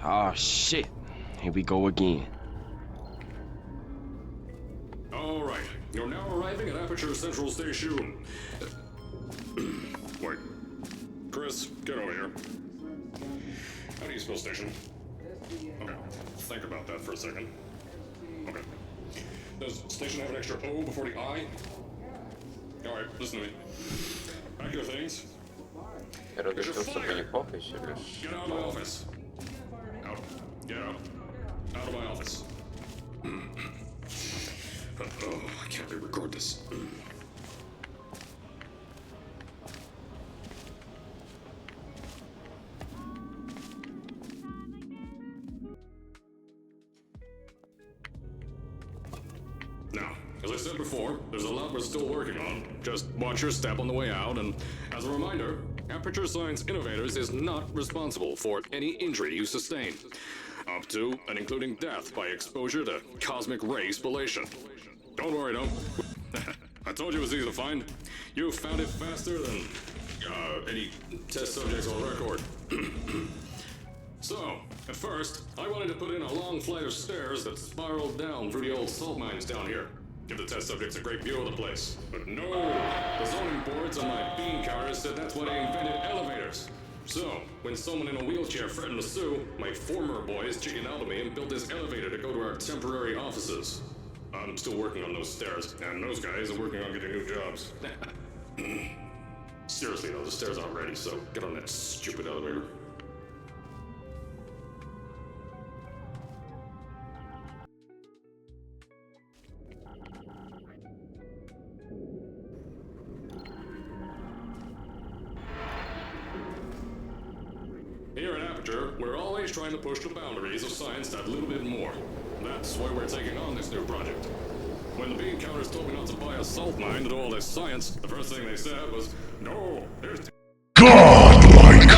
Ah, shit. Here we go again. All right, you're now arriving at Aperture Central Station. Wait. Chris, get over here. How do you spell station? Okay, think about that for a second. Okay. Does station have an extra O before the I? Alright, listen to me. Pack your things. Я разрешил, чтобы не похуй себе. Get out of my office. Out. Get out. Out of my office. Oh, I can't re-record this. Now, as I said before, there's a lot we're still working on. Just watch your step on the way out, and as a reminder, Aperture Science Innovators is not responsible for any injury you sustain, up to and including death by exposure to cosmic ray spallation. Don't worry, though. I told you it was easy to find. You found it faster than any test subjects on record. So, at first, I wanted to put in a long flight of stairs that spiraled down through the old salt mines down here. Give the test subjects a great view of the place. But no, the zoning boards on my bean counters said that's why they invented elevators. So, when someone in a wheelchair threatened to sue, my former boys chickened out of me and built this elevator to go to our temporary offices. I'm still working on those stairs, and those guys are working on getting new jobs. Seriously though, the stairs aren't ready, so get on that stupid elevator. Here at Aperture, we're always trying to push the boundaries of science that little bit more. That's why we're taking on this new project. When the bean counters told me not to buy a salt mine to do all this science, the first thing they said was, "No, there's..." Godlike!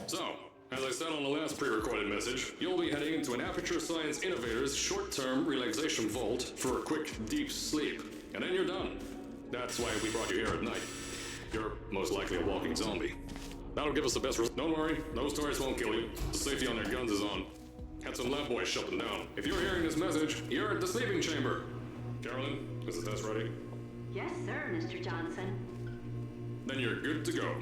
So, as I said on the last pre-recorded message, you'll be heading into an Aperture Science Innovators short-term relaxation vault for a quick, deep sleep. And then you're done. That's why we brought you here at night. You're most likely a walking zombie. That'll give us the best Don't worry, those turrets won't kill you. The safety on their guns is on. Had some lab boys shut them down. If you're hearing this message, you're at the sleeping chamber. Carolyn, is the test ready? Yes, sir, Mr. Johnson. Then you're good to go.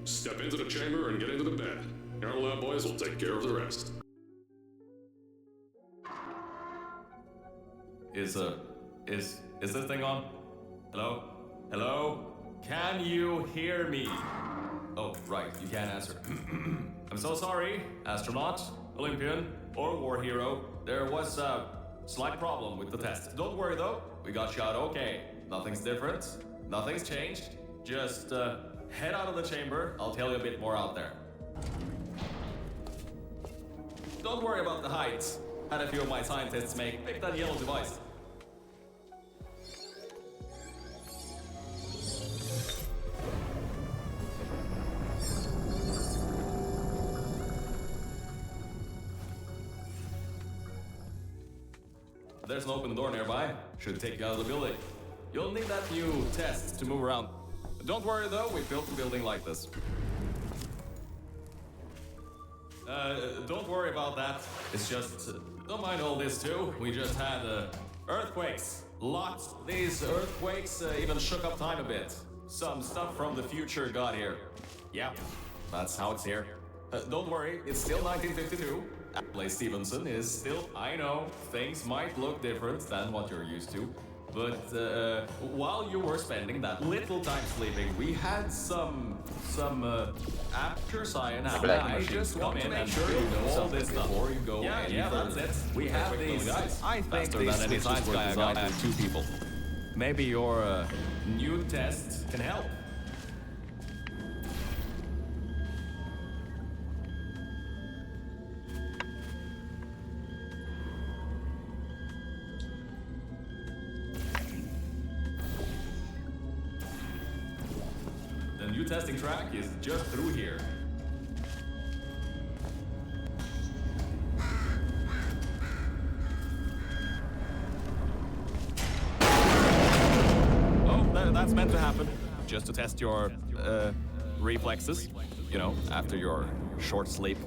Step into the chamber and get into the bed. Our lab boys will take care of the rest. Is this thing on? Hello? Hello? Can you hear me? Oh, right, you can't answer. I'm so sorry, astronaut, Olympian, or war hero. There was a slight problem with the test. Don't worry though, we got shot okay. Nothing's different, nothing's changed. Just head out of the chamber, I'll tell you a bit more out there. Don't worry about the height. Had a few of my scientists pick that yellow device. There's an open door nearby. Should take you out of the building. You'll need that new test to move around. Don't worry though, we built the building like this. Don't worry about that. It's just, don't mind all this too. We just had earthquakes. Lots. These earthquakes even shook up time a bit. Some stuff from the future got here. Yeah, that's how it's here. Don't worry, it's still 1952. Play Stevenson is still, I know, things might look different than what you're used to. But while you were spending that little time sleeping, we had some Aperture Science. I just want to make sure you know all this stuff before you go any further. That's it. We have these guys. I think these than any science guy I got at 2 people. Maybe your new test can help. The new testing track is just through here. Oh, that's meant to happen. Just to test your reflexes, you know, after your short sleep.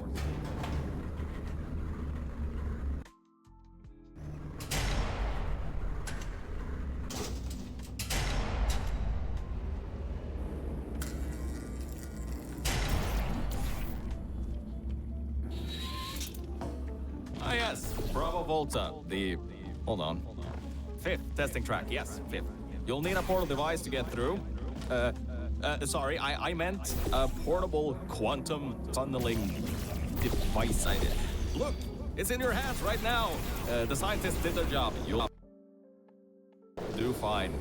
Ah, yes, Bravo Volta, hold on. Fifth testing track, yes, fifth. You'll need a portal device to get through. Sorry, I meant a portable quantum tunneling device. Look, it's in your hands right now. The scientists did their job. You'll do fine.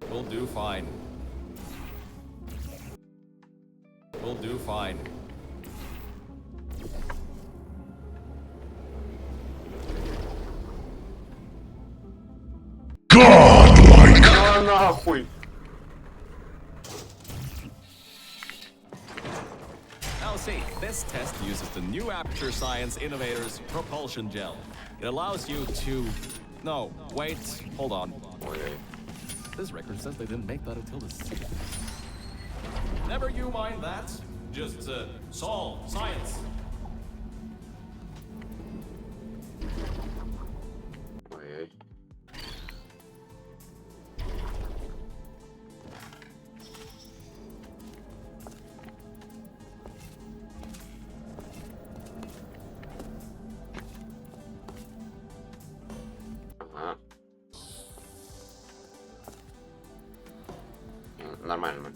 We'll do fine. We'll do fine. А нахуй! Now see, this test uses the new Aperture Science Innovators propulsion gel. It allows you to... No, wait, hold on. Ой-ой. This record says they didn't make that until the 6th. Never you mind that. Just, solve science. Ой-ой. Ага. Нормально.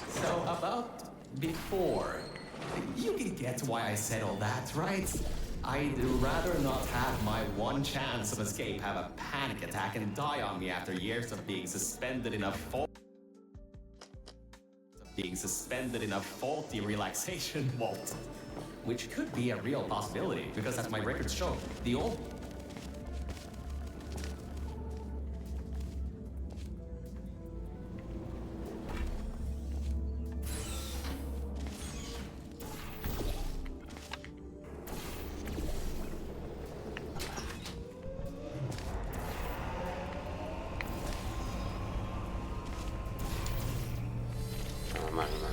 So, about before. You can get why I said all that, right? I'd rather not have my one chance of escape have a panic attack and die on me after years of being suspended in a faulty relaxation vault. Which could be a real possibility, because as my records show, the old... Нормально.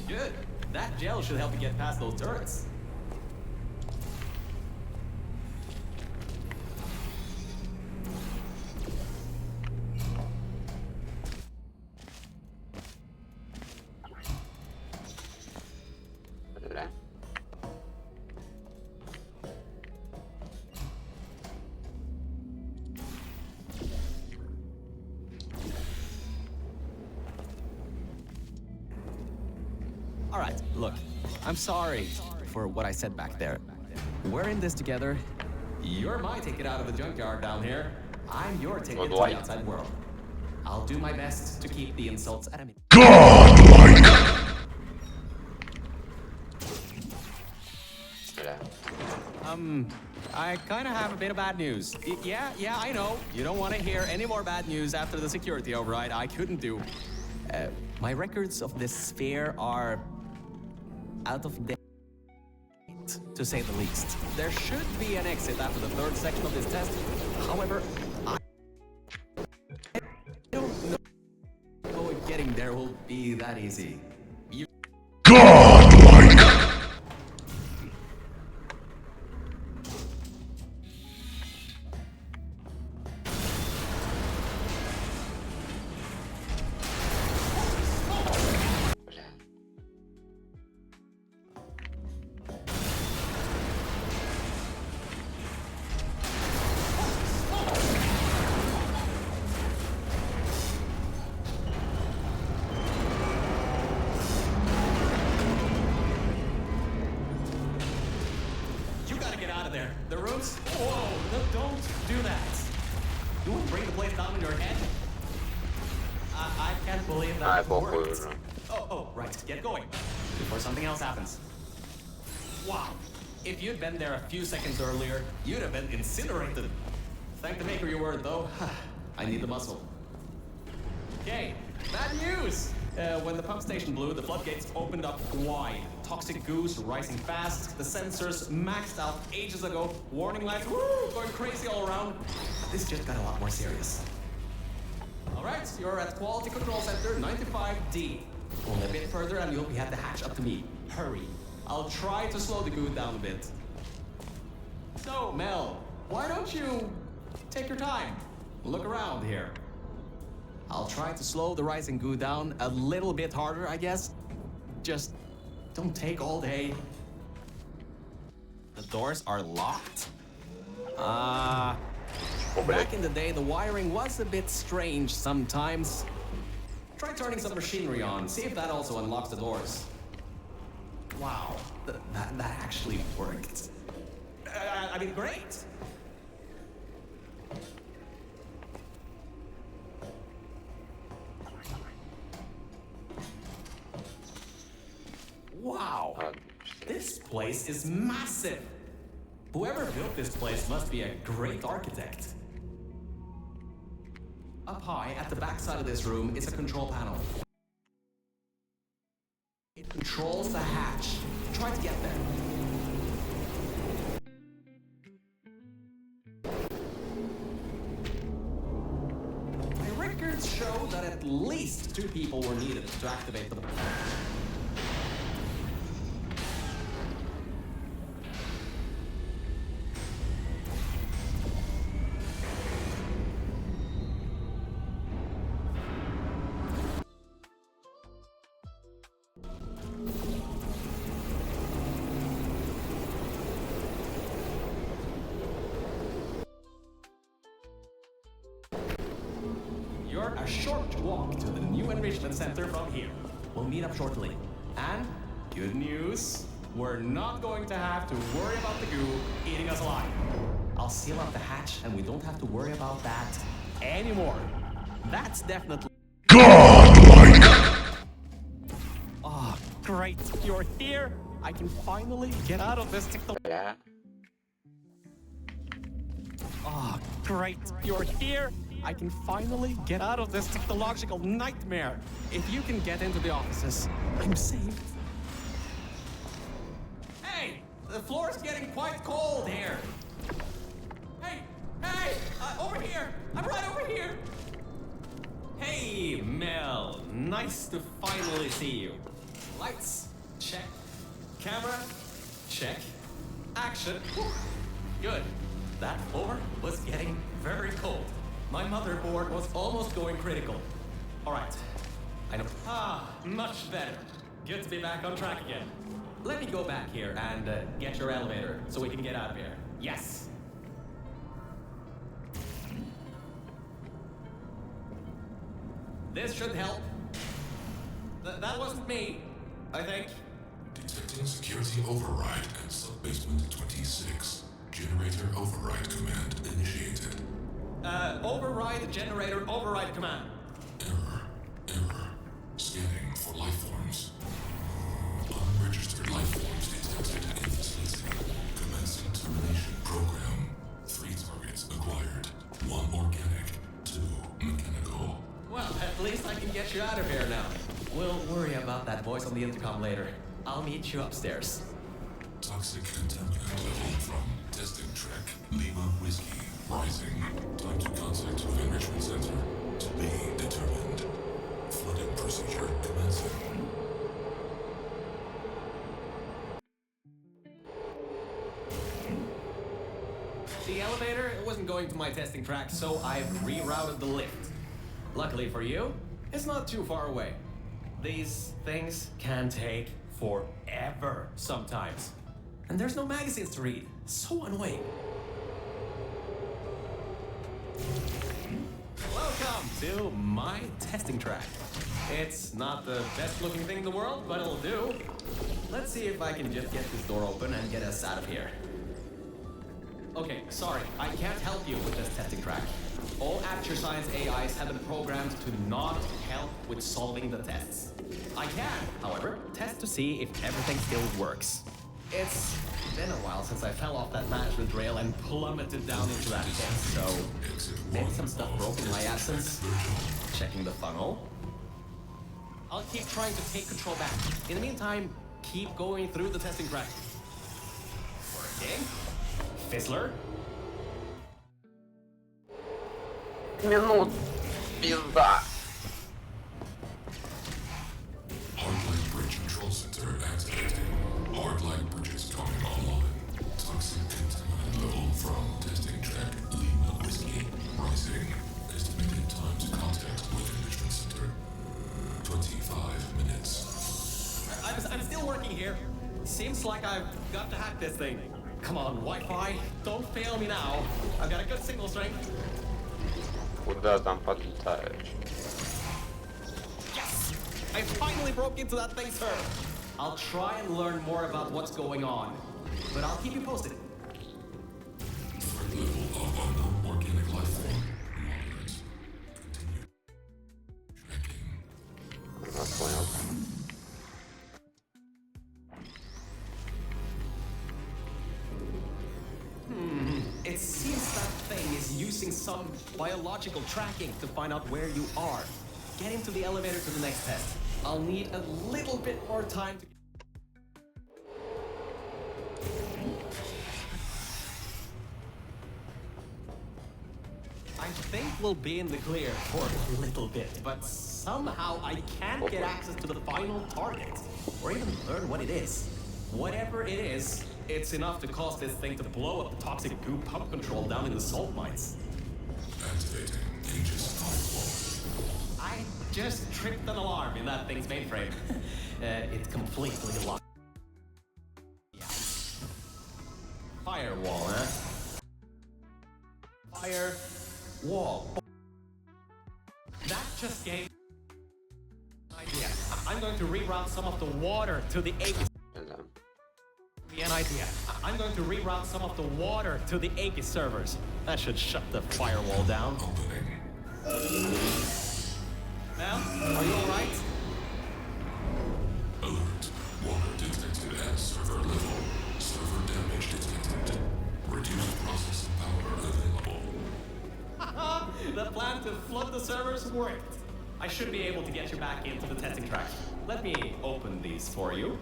Good. That gel should help you get past those turrets. Бля. All right, look, I'm sorry for what I said back there. We're in this together. You're my ticket out of the junkyard down here. I'm your ticket to the outside world. I'll do my best to keep the insults at a minimum. Бля. I kind of have a bit of bad news. Yeah, I know. You don't want to hear any more bad news after the security override. I couldn't do. My records of this sphere are out of date, to say the least. There should be an exit after the third section of this test. However, I don't know if getting there will be that easy. Бля. You gotta get out of there. The rooms? Whoa, no, don't do that. You would bring the place down in your head? I can't believe that Ай, it похуй worked. уже. Oh, right. Get going. Before something else happens. Wow. If you'd been there a few seconds earlier, you'd have been incinerated. Thank the maker you were, though. I need the muscle. Okay, bad news! When the pump station blew, the floodgates opened up wide. Toxic goos rising fast. The sensors maxed out ages ago. Warning lights, woo, going crazy all around. This just got a lot more serious. All right, you're at Quality Control Center 95D. Only a bit further and you'll be at the hatch up to me. Hurry. I'll try to slow the goo down a bit. So, Mel, why don't you take your time? Look around here. I'll try to slow the rising goo down a little bit harder, I guess. Just don't take all day. The doors are locked. Back in the day, the wiring was a bit strange sometimes. Try turning some machinery on, see if that also unlocks the doors. Wow, that actually worked. I mean, great. Wow, this place is massive. Whoever built this place must be a great architect. Up high, at the back side of this room, is a control panel. It controls the hatch. Try to get there. My records show that at least 2 people were needed to activate the... You're a short walk to the new enrichment center from here. We'll meet up shortly. And good news, we're not going to have to worry about the goo eating us alive. I'll seal up the hatch and we don't have to worry about that anymore. That's definitely... Godlike! Oh, great, you're here. I can finally get out of this Hola. Oh, great, you're here. I can finally get out of this technological nightmare. If you can get into the offices, I'm saved. Hey, the floor's getting quite cold here. Hey, over here. I'm right over here. Hey, Mel, nice to finally see you. Lights, check. Camera, check. Action, whew. Good. That floor was getting very cold. My motherboard was almost going critical. All right, I know. Much better. Good to be back on track again. Let me go back here and get your elevator so we can get out of here. Yes. This should help. That wasn't me, I think. Detecting security override at sub-basement 26. Generator override command initiated. Override generator override command. Error. Scanning for life forms. Unregistered life forms detected in facility. Commencing termination program. 3 targets acquired. 1 organic, 2 mechanical. Well, at least I can get you out of here now. We'll worry about that voice on the intercom later. I'll meet you upstairs. Toxic contaminant level from testing track Lima Whiskey rising. Time to contact with enrichment center to be determined. Flooding procedure commencing. The elevator wasn't going to my testing track, so I've rerouted the lift. Luckily for you, it's not too far away. These things can take forever sometimes. And there's no magazines to read. So annoying. Welcome to my testing track. It's not the best looking thing in the world, but it'll do. Let's see if I can just get this door open and get us out of here. Okay, sorry, I can't help you with this testing track. All Aperture Science AIs have been programmed to not help with solving the tests. I can, however, test to see if everything still works. It's been a while since I fell off that management rail and plummeted down into that pit, so maybe some stuff broke in my absence. Checking the funnel. I'll keep trying to take control back. In the meantime, keep going through the testing track. Working. Fizzler. Минут. Пизда. Hardline bridge control center activating. Hardline bridges coming online. Toxic contaminant level from testing track Lima Whiskey rising. Estimated time to contact with enrichment center 25 minutes. I'm still working here. Seems like I've got to hack this thing. Come on, Wi-Fi, don't fail me now. I've got a good signal strength. Куда там подлетаешь? Yes! I finally broke into that thing, sir. I'll try and learn more about what's going on, but I'll keep you posted. Threat level of unknown organic life form. Moderate. Continue. Tracking. Я понял. It seems that thing is using some biological tracking to find out where you are. Get into the elevator to the next test. I'll need a little bit more time to... I think we'll be in the clear for a little bit, but somehow I can't get access to the final target, or even learn what it is. Whatever it is, it's enough to cause this thing to blow up the toxic goo pump control down in the salt mines. Activating Aegis firewall. I just tripped an alarm in that thing's mainframe. It's completely locked. Yeah. Firewall, huh? Firewall. That just gave an idea. I'm going to reroute some of the water to the Aegis. Да. An idea. I'm going to reroute some of the water to the Aegis servers. That should shut the firewall down. Opening. Mel, are you alright? Alert. Water detected at server level. Server damage detected. Reduced processing power available. The plan to flood the servers worked. I should be able to get you back into the testing track. Let me open these for you.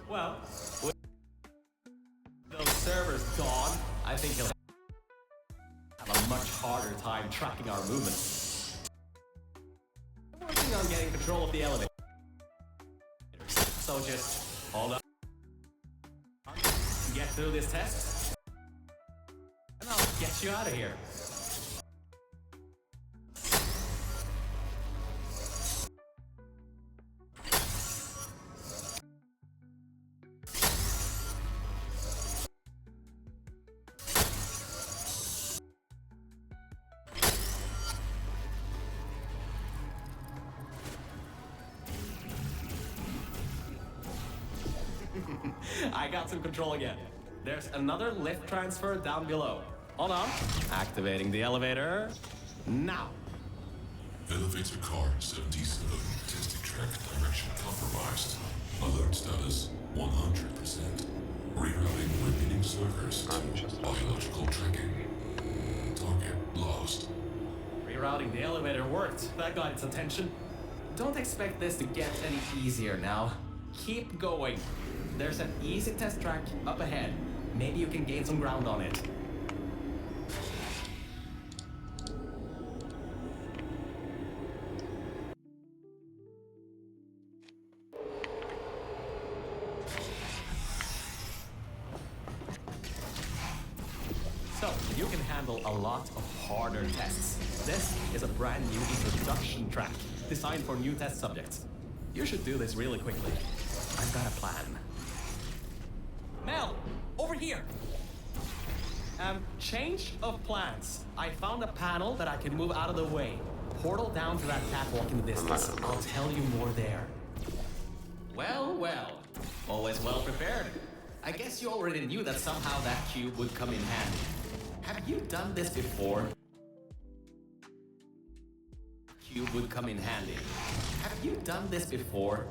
Well, with those servers gone, I think he'll have a much harder time tracking our movements. I'm working on getting control of the elevator. So just hold up. Get through this test, and I'll get you out of here. I got some control again. There's another lift transfer down below. Hold on. Activating the elevator. Now. Elevator car 77. Testing track direction compromised. Alert status 100%. Rerouting remaining servers to biological tracking. Target lost. Rerouting the elevator worked. That got its attention. Don't expect this to get any easier now. Keep going. There's an easy test track up ahead. Maybe you can gain some ground on it. So, you can handle a lot of harder tests. This is a brand new introduction track designed for new test subjects. You should do this really quickly. I've got a plan. Mel, over here. Change of plans. I found a panel that I can move out of the way. Portal down to that catwalk in the distance. I'll tell you more there. Well, well. Always well prepared. I guess you already knew that somehow that cube would come in handy. Have you done this before? Cube would come in handy. Have you done this before?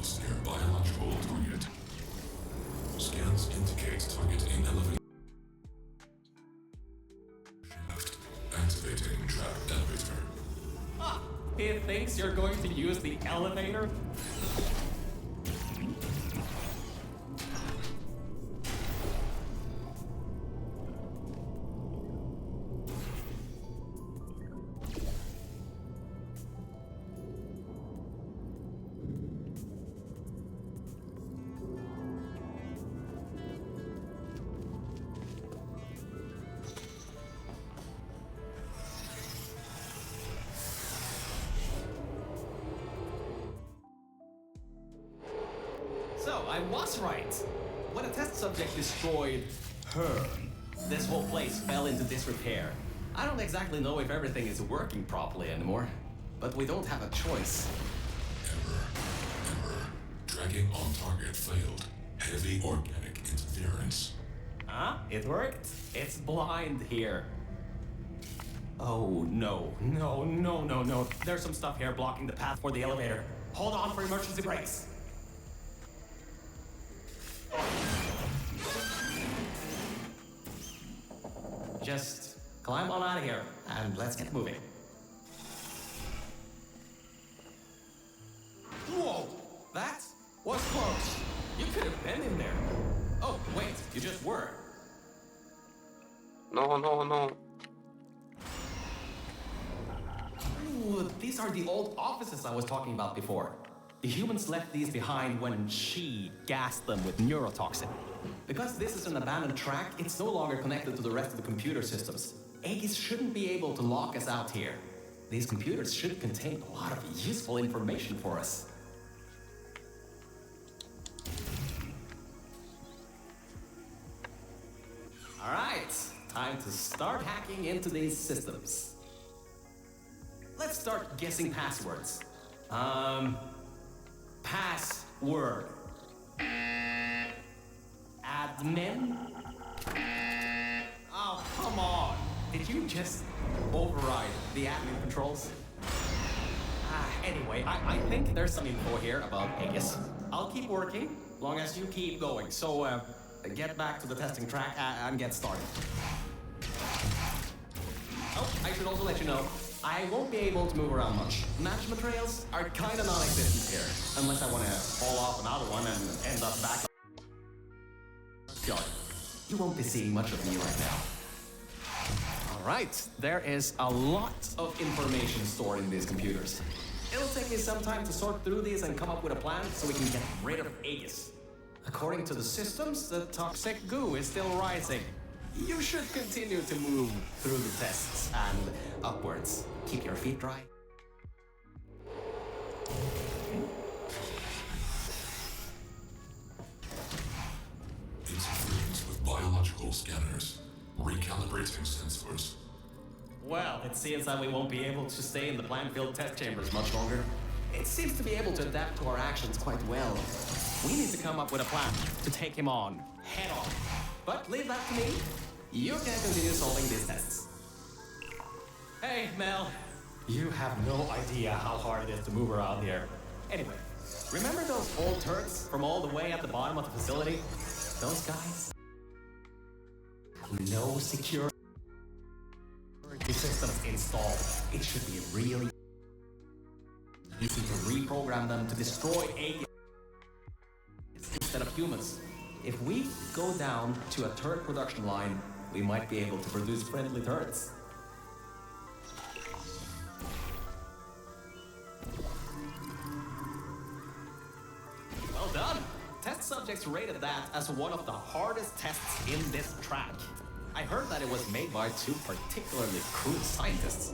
Scans near biological target. Scans indicate target in elevation. Shift. Activating trap elevator. Ah, he thinks you're going to use the elevator? So, I was right. When a test subject destroyed her, this whole place fell into disrepair. I don't exactly know if everything is working properly anymore, but we don't have a choice. Error. Dragging on target failed. Heavy organic interference. Huh? It worked? It's blind here. Oh, no. No. There's some stuff here blocking the path for the elevator. Hold on for emergency brakes. Just climb on out of here and let's get moving. Whoa! That was close. You could have been in there. Oh, wait, you just were. No. Ooh, these are the old offices I was talking about before. The humans left these behind when she gassed them with neurotoxin. Because this is an abandoned track, it's no longer connected to the rest of the computer systems. Aegis shouldn't be able to lock us out here. These computers should contain a lot of useful information for us. Alright, time to start hacking into these systems. Let's start guessing passwords. Password. Admin? Oh, come on. Did you just override the admin controls? Anyway, I think there's some info here about Aegis. I'll keep working, long as you keep going. So, get back to the testing track and get started. Oh, I should also let you know, I won't be able to move around much. Management trails are kinda non-existent here, unless I wanna fall off another one and end up back. You won't be seeing much of me right now. Alright, there is a lot of information stored in these computers. It'll take me some time to sort through these and come up with a plan so we can get rid of Aegis. According to the systems, the toxic goo is still rising. You should continue to move through the tests and upwards. Keep your feet dry. Interference with biological scanners. Recalibrating sensors. Well, it seems that we won't be able to stay in the plant-filled test chambers much longer. It seems to be able to adapt to our actions quite well. We need to come up with a plan to take him on, head on. But leave that to me. You can continue solving these tests. Hey, Mel. You have no idea how hard it is to move around here. Anyway, remember those old turrets from all the way at the bottom of the facility? Those guys? No security systems installed. It should be really easy to reprogram them to destroy Aegis instead of humans. If we go down to a turret production line, we might be able to produce friendly turrets. Well done! Test subjects rated that as one of the hardest tests in this track. I heard that it was made by two particularly crude scientists.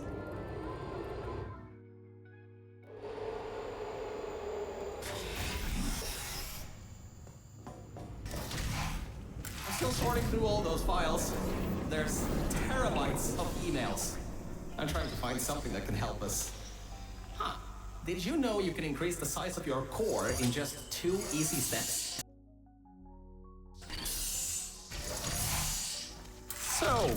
I'm still sorting through all those files. There's terabytes of emails. I'm trying to find something that can help us. Huh. Did you know you can increase the size of your core in just 2 easy steps? So,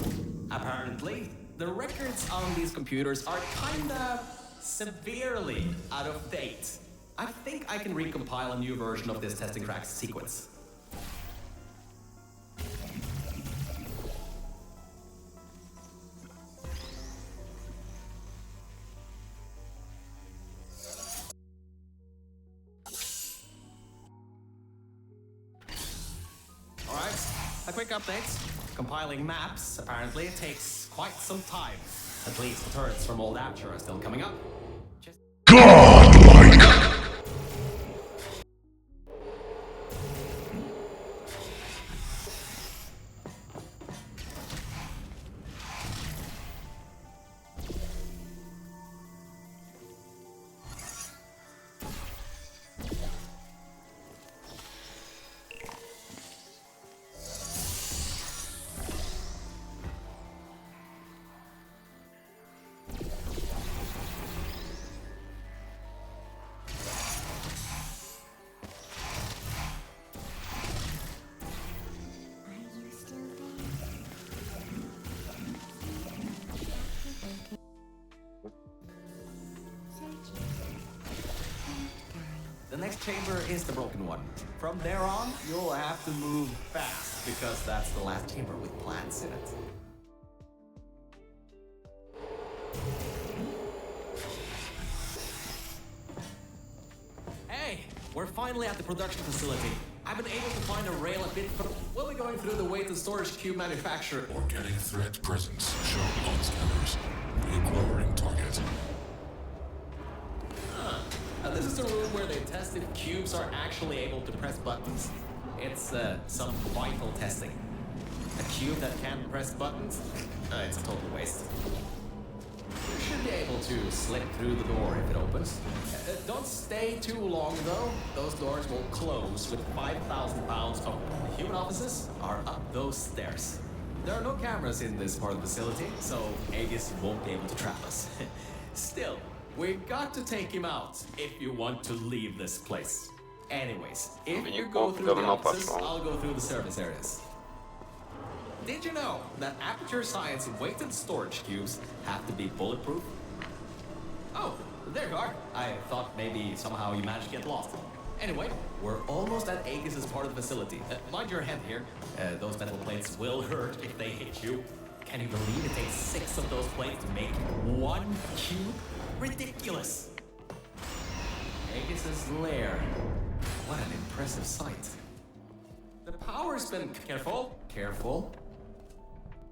apparently, the records on these computers are kinda severely out of date. I think I can recompile a new version of this testing track sequence. Alright, a quick update. Compiling maps apparently takes quite some time. At least the turrets from Old Aperture are still coming up. Godlike. The next chamber is the broken one. From there on, you'll have to move fast, because that's the last chamber with plants in it. Hey, we're finally at the production facility. I've been able to find a rail a bit, but we'll be going through the weighted storage cube manufacturer. Organic threat presence shown on scanners. Reacquiring target. This is the room where they test if cubes are actually able to press buttons. It's some vital testing. A cube that can't press buttons? It's a total waste. You should be able to slip through the door if it opens. Don't stay too long though. Those doors will close with 5,000 pounds of human offices are up those stairs. There are no cameras in this part of the facility, so Aegis won't be able to trap us. Still, we've got to take him out if you want to leave this place. Anyways, if you go through the offices, I'll go through the service areas. Did you know that Aperture Science weighted storage cubes have to be bulletproof? Oh, there you are. I thought maybe somehow you managed to get lost. Anyway, we're almost at Aegis' part of the facility. Mind your head here. Those metal plates will hurt if they hit you. Can you believe it takes 6 of those plates to make 1 cube? Ridiculous! Aegis' lair. What an impressive sight. The power's been... Careful, careful.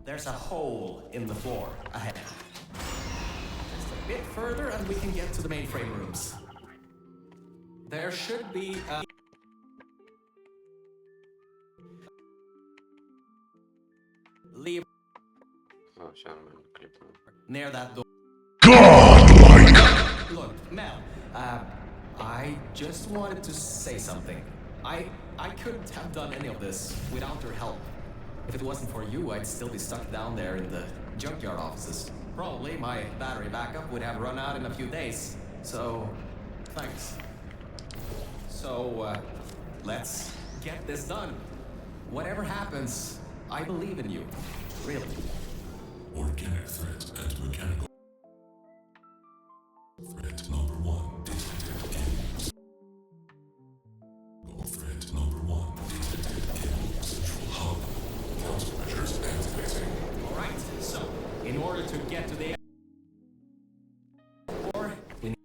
There's a hole in the floor ahead. Just a bit further and we can get to the mainframe rooms. There should be a... lever Oh, сейчас мы клипнем. near that door. Godlike. Look, Mel, I just wanted to say something. I couldn't have done any of this without your help. If it wasn't for you, I'd still be stuck down there in the junkyard offices. Probably my battery backup would have run out in a few days. So, thanks. So, let's get this done. Whatever happens, I believe in you. Really. Organic threat and mechanical threat number 1 detected in threat number 1 detected in central hub. Countermeasures activating. Alright, so in order to get to the or we need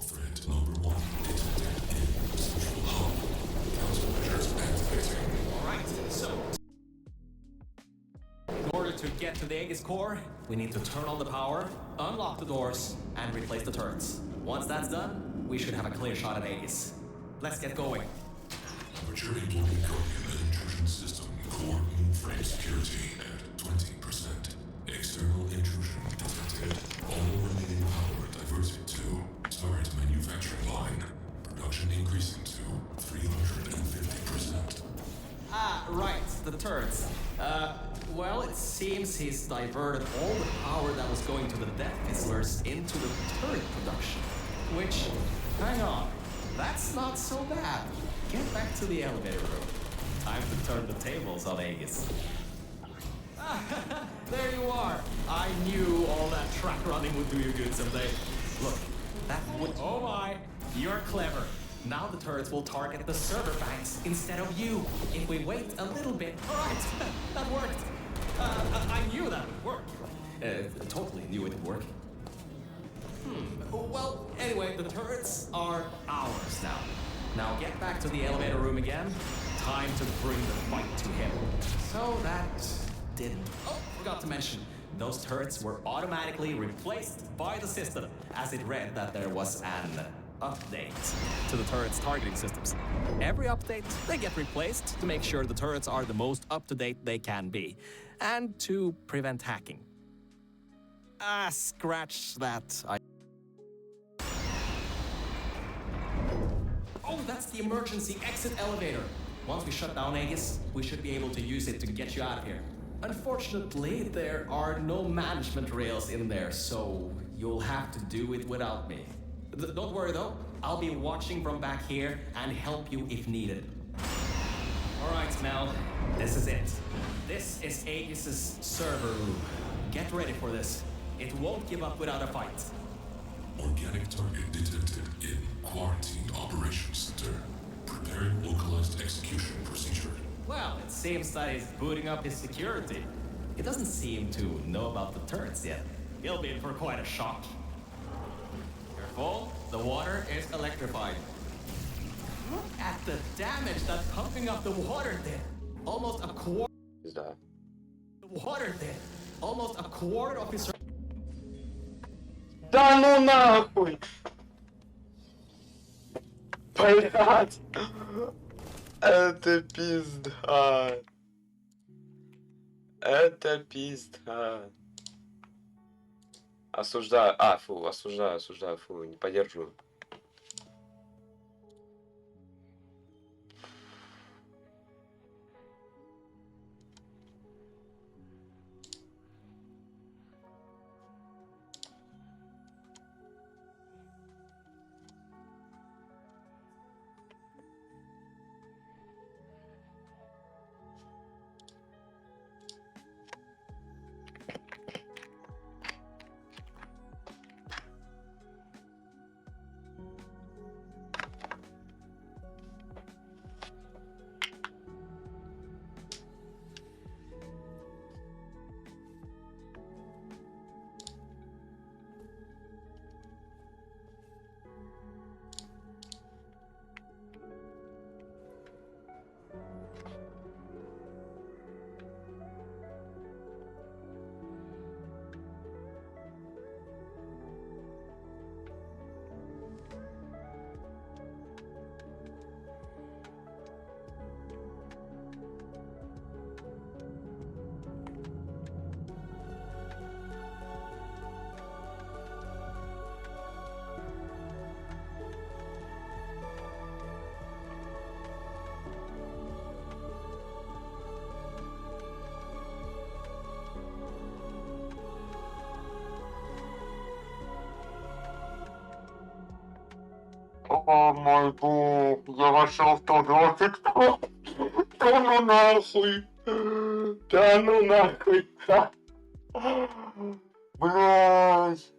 Threat number 1 detected in central hub. Countermeasures activating. Alright, so in order to get to the Aegis core, we need to turn on the power, unlock the doors, and replace the turrets. Once that's done, we should have a clear shot at Aegis. Let's get going. Aperture implementing an intrusion system. Core mainframe security at 20%. External intrusion detected. All remaining power diverted to turret manufacturing line. Production increasing to 350%. Ah, right, the turrets. Well, it seems he's diverted all the power that was going to the Death Fizzlers into the turret production. Which, hang on, that's not so bad. Get back to the elevator room. Time to turn the tables on Aegis. There you are. I knew all that track running would do you good someday. Look, that would... Oh You're clever. Now the turrets will target the server banks instead of you. If we wait a little bit... Alright, that worked. I knew that would work. Totally knew it would work. Well, anyway, the turrets are ours now. Now get back to the elevator room again. Time to bring the fight to him. So that didn't... Oh, forgot to mention. Those turrets were automatically replaced by the system, as it read that there was an update to the turrets' targeting systems. Every update, they get replaced to make sure the turrets are the most up-to-date they can be, and to prevent hacking. Scratch that. Oh, that's the emergency exit elevator. Once we shut down Aegis, we should be able to use it to get you out of here. Unfortunately, there are no management rails in there, so you'll have to do it without me. Don't worry though, I'll be watching from back here and help you if needed. Alright, Mel, this is it. This is Aegis' server room. Get ready for this. It won't give up without a fight. Organic target detected in Quarantine Operations Center. Preparing localized execution procedure. Well, it seems that he's booting up his security. He doesn't seem to know about the turrets yet. He'll be in for quite a shock. Careful, the water is electrified. Look at the damage that pumping up the water did. Almost a quarter. Пизда. The water did. Almost a quarter of his. Да ну нахуй! Блять! Это пизда. Это пизда. Осуждаю. Осуждаю, фу, не поддерживаю. О мой бог, я вошел в 120. Да ну нахуй. Да ну нахуй. Блядь.